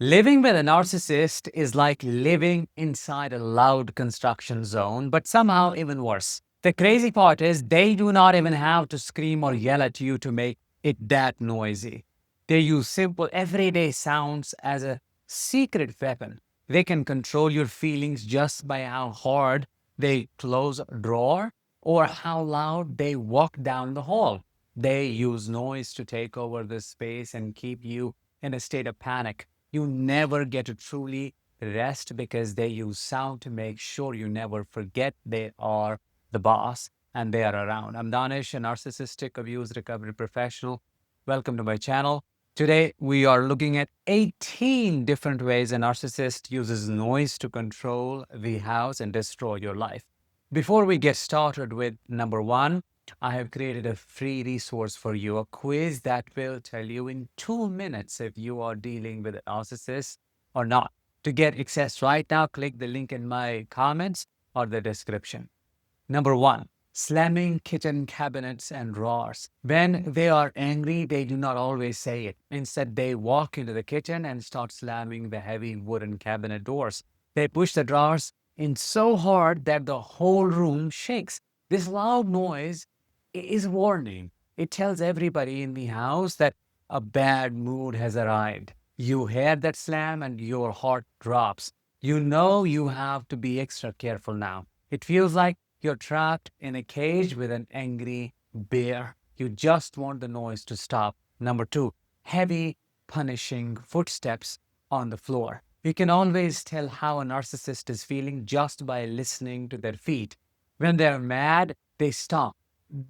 Living with a narcissist is like living inside a loud construction zone, but somehow even worse. The crazy part is they do not even have to scream or yell at you to make it that noisy. They use simple everyday sounds as a secret weapon. They can control your feelings just by how hard they close a drawer or how loud they walk down the hall. They use noise to take over the space and keep you in a state of panic. You never get to truly rest because they use sound to make sure you never forget they are the boss and they are around. I'm Danish, a narcissistic abuse recovery professional. Welcome to my channel. Today, we are looking at 18 different ways a narcissist uses noise to control the house and destroy your life. Before we get started with number one, I have created a free resource for you, a quiz that will tell you in 2 minutes if you are dealing with a narcissist or not. To get access right now, click the link in my comments or the description. Number one, slamming kitchen cabinets and drawers. When they are angry, they do not always say it. Instead, they walk into the kitchen and start slamming the heavy wooden cabinet doors. They push the drawers in so hard that the whole room shakes. This loud noise is warning. It tells everybody in the house that a bad mood has arrived. You hear that slam and your heart drops. You know you have to be extra careful now. It feels like you're trapped in a cage with an angry bear. You just want the noise to stop. Number two, heavy, punishing footsteps on the floor. You can always tell how a narcissist is feeling just by listening to their feet. When they're mad, they stop.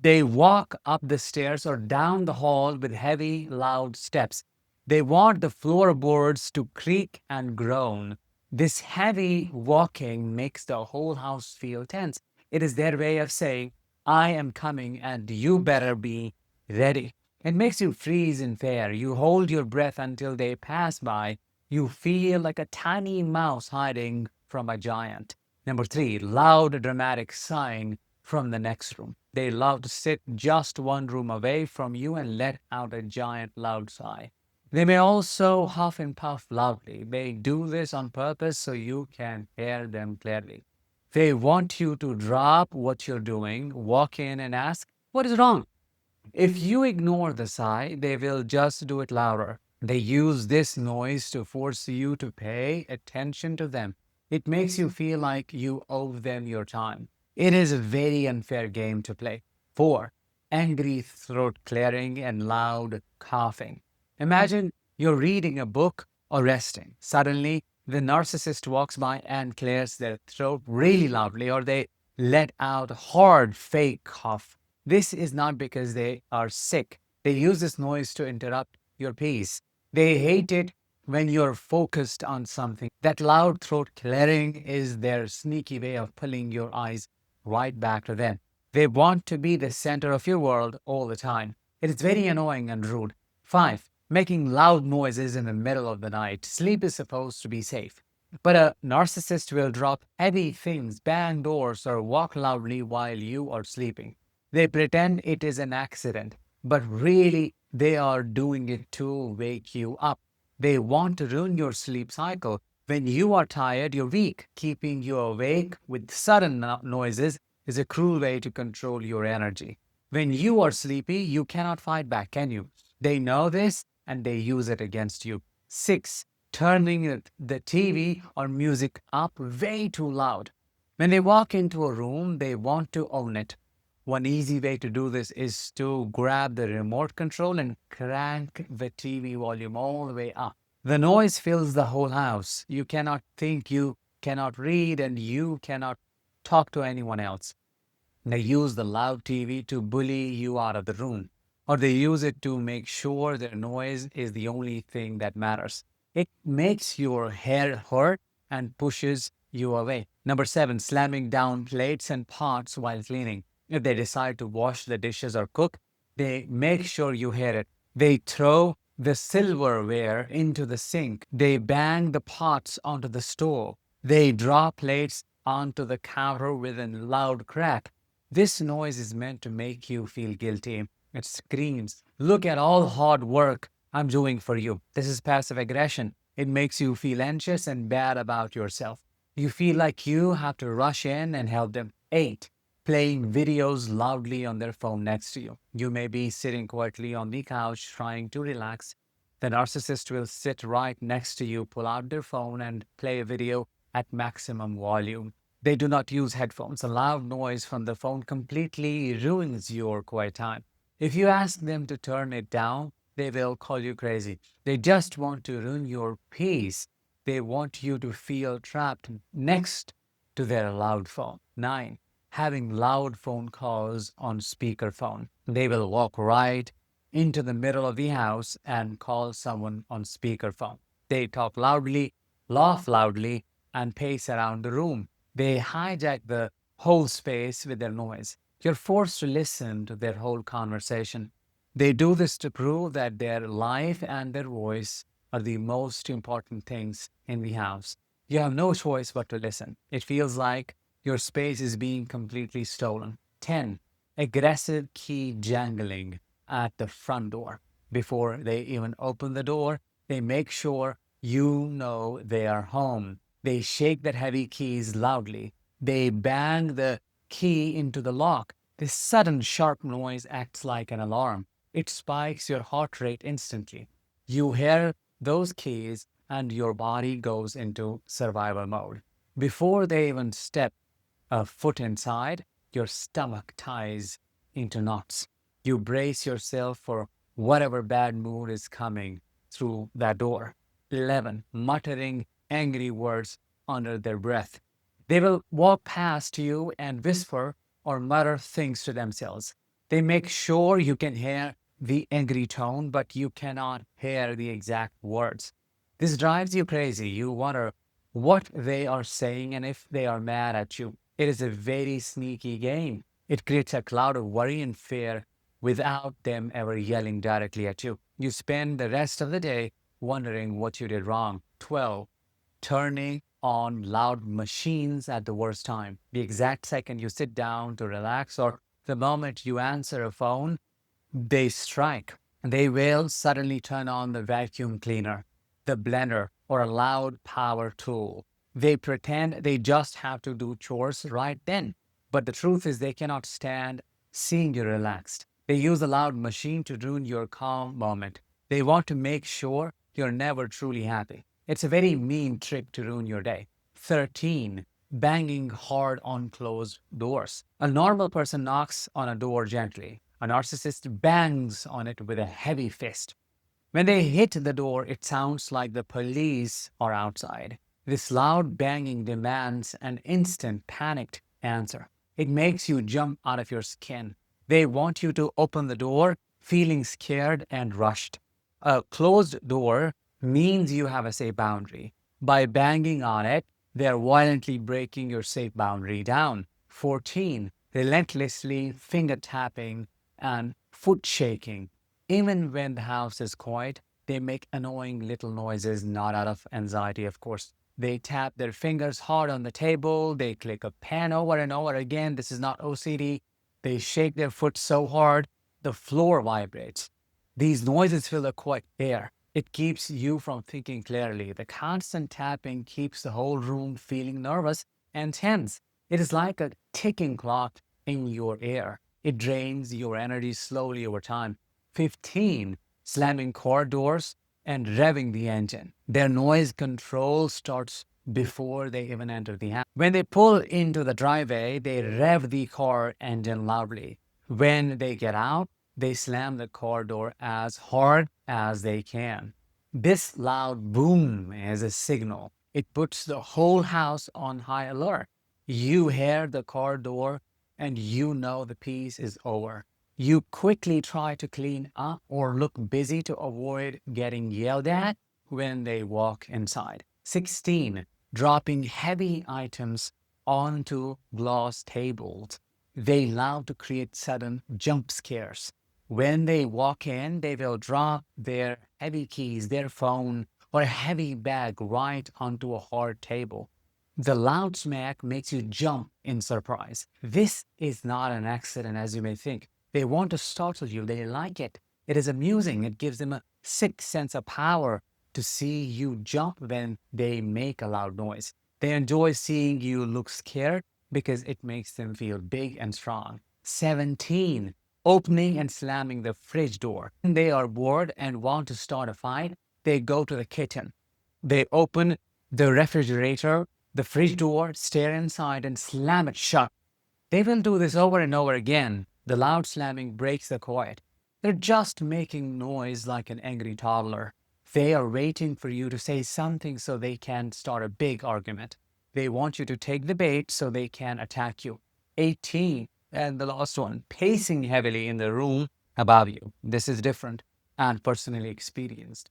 They walk up the stairs or down the hall with heavy, loud steps. They want the floorboards to creak and groan. This heavy walking makes the whole house feel tense. It is their way of saying, I am coming and you better be ready. It makes you freeze in fear. You hold your breath until they pass by. You feel like a tiny mouse hiding from a giant. Number three, loud, dramatic sighing from the next room. They love to sit just one room away from you and let out a giant loud sigh. They may also huff and puff loudly. They do this on purpose so you can hear them clearly. They want you to drop what you're doing, walk in and ask, what is wrong? If you ignore the sigh, they will just do it louder. They use this noise to force you to pay attention to them. It makes you feel like you owe them your time. It is a very unfair game to play. 4. Angry throat clearing and loud coughing. Imagine you're reading a book or resting. Suddenly, the narcissist walks by and clears their throat really loudly, or they let out a hard fake cough. This is not because they are sick. They use this noise to interrupt your peace. They hate it when you're focused on something. That loud throat clearing is their sneaky way of pulling your eyes right back to them. They want to be the center of your world all the time. It is very annoying and rude. 5. Making loud noises in the middle of the night. Sleep is supposed to be safe. But a narcissist will drop heavy things, bang doors, or walk loudly while you are sleeping. They pretend it is an accident, but really they are doing it to wake you up. They want to ruin your sleep cycle. When you are tired, you're weak. Keeping you awake with sudden noises is a cruel way to control your energy. When you are sleepy, you cannot fight back, can you? They know this and they use it against you. 6. Turning the TV or music up way too loud. When they walk into a room, they want to own it. One easy way to do this is to grab the remote control and crank the TV volume all the way up. The noise fills the whole house. You cannot think, you cannot read, and you cannot talk to anyone else. They use the loud TV to bully you out of the room, or they use it to make sure their noise is the only thing that matters. It makes your hair hurt and pushes you away. Number 7, slamming down plates and pots while cleaning. If they decide to wash the dishes or cook, they make sure you hear it. They throw the silverware into the sink. They bang the pots onto the stove. They drop plates onto the counter with a loud crack. This noise is meant to make you feel guilty. It screams, look at all hard work I'm doing for you. This is passive aggression. It makes you feel anxious and bad about yourself. You feel like you have to rush in and help them. 8. Playing videos loudly on their phone next to you. You may be sitting quietly on the couch trying to relax. The narcissist will sit right next to you, pull out their phone, and play a video at maximum volume. They do not use headphones. A loud noise from the phone completely ruins your quiet time. If you ask them to turn it down, they will call you crazy. They just want to ruin your peace. They want you to feel trapped next to their loud phone. 9. Having loud phone calls on speakerphone. They will walk right into the middle of the house and call someone on speakerphone. They talk loudly, laugh loudly, and pace around the room. They hijack the whole space with their noise. You're forced to listen to their whole conversation. They do this to prove that their life and their voice are the most important things in the house. You have no choice but to listen. It feels like your space is being completely stolen. 10. Aggressive key jangling at the front door. Before they even open the door, they make sure you know they are home. They shake their heavy keys loudly. They bang the key into the lock. This sudden sharp noise acts like an alarm. It spikes your heart rate instantly. You hear those keys and your body goes into survival mode. Before they even step a foot inside, your stomach ties into knots. You brace yourself for whatever bad mood is coming through that door. 11. Muttering angry words under their breath. They will walk past you and whisper or mutter things to themselves. They make sure you can hear the angry tone, but you cannot hear the exact words. This drives you crazy. You wonder what they are saying and if they are mad at you. It is a very sneaky game. It creates a cloud of worry and fear without them ever yelling directly at you. You spend the rest of the day wondering what you did wrong. 12. Turning on loud machines at the worst time. The exact second you sit down to relax or the moment you answer a phone, they strike. They will suddenly turn on the vacuum cleaner, the blender, or a loud power tool. They pretend they just have to do chores right then. But the truth is they cannot stand seeing you relaxed. They use a loud machine to ruin your calm moment. They want to make sure you're never truly happy. It's a very mean trick to ruin your day. 13. Banging hard on closed doors. A normal person knocks on a door gently. A narcissist bangs on it with a heavy fist. When they hit the door, it sounds like the police are outside. This loud banging demands an instant, panicked answer. It makes you jump out of your skin. They want you to open the door, feeling scared and rushed. A closed door means you have a safe boundary. By banging on it, they're violently breaking your safe boundary down. 14. Relentlessly finger tapping and foot shaking. Even when the house is quiet, they make annoying little noises, not out of anxiety, of course. They tap their fingers hard on the table. They click a pen over and over again. This is not OCD. They shake their foot so hard, the floor vibrates. These noises fill the quiet air. It keeps you from thinking clearly. The constant tapping keeps the whole room feeling nervous and tense. It is like a ticking clock in your ear. It drains your energy slowly over time. 15. Slamming car doors and revving the engine. Their noise control starts before they even enter the house. When they pull into the driveway, they rev the car engine loudly. When they get out, they slam the car door as hard as they can. This loud boom is a signal. It puts the whole house on high alert. You hear the car door and you know the piece is over. You quickly try to clean up or look busy to avoid getting yelled at when they walk inside. 16. Dropping heavy items onto glass tables. They love to create sudden jump scares. When they walk in, they will drop their heavy keys, their phone, or a heavy bag right onto a hard table. The loud smack makes you jump in surprise. This is not an accident, as you may think. They want to startle you. They like it. It is amusing. It gives them a sick sense of power. to see you jump when they make a loud noise. They enjoy seeing you look scared because it makes them feel big and strong. 17. Opening and slamming the fridge door. When they are bored and want to start a fight, they go to the kitchen. They open the refrigerator, the fridge door, stare inside, and slam it shut. They will do this over and over again. The loud slamming breaks the quiet. They're just making noise like an angry toddler. They are waiting for you to say something so they can start a big argument. They want you to take the bait so they can attack you. 18, and the last one, pacing heavily in the room above you. This is different and personally experienced.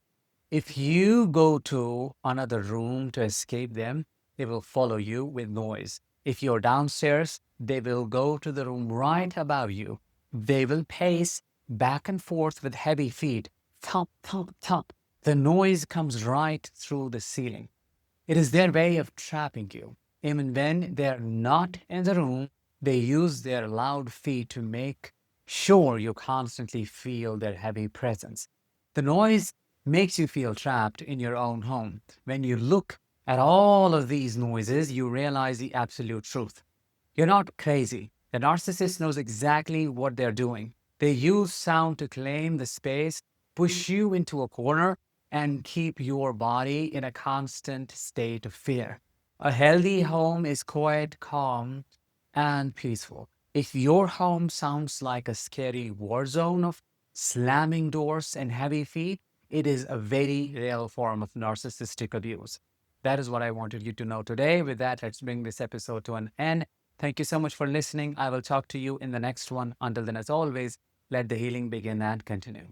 If you go to another room to escape them, they will follow you with noise. If you're downstairs, they will go to the room right above you. They will pace back and forth with heavy feet. Thump, thump, thump. The noise comes right through the ceiling. It is their way of trapping you. Even when they're not in the room, they use their loud feet to make sure you constantly feel their heavy presence. The noise makes you feel trapped in your own home. When you look at all of these noises, you realize the absolute truth. You're not crazy. The narcissist knows exactly what they're doing. They use sound to claim the space, push you into a corner, and keep your body in a constant state of fear. A healthy home is quiet, calm, and peaceful. If your home sounds like a scary war zone of slamming doors and heavy feet, it is a very real form of narcissistic abuse. That is what I wanted you to know today. With that, let's bring this episode to an end. Thank you so much for listening. I will talk to you in the next one. Until then, as always, let the healing begin and continue.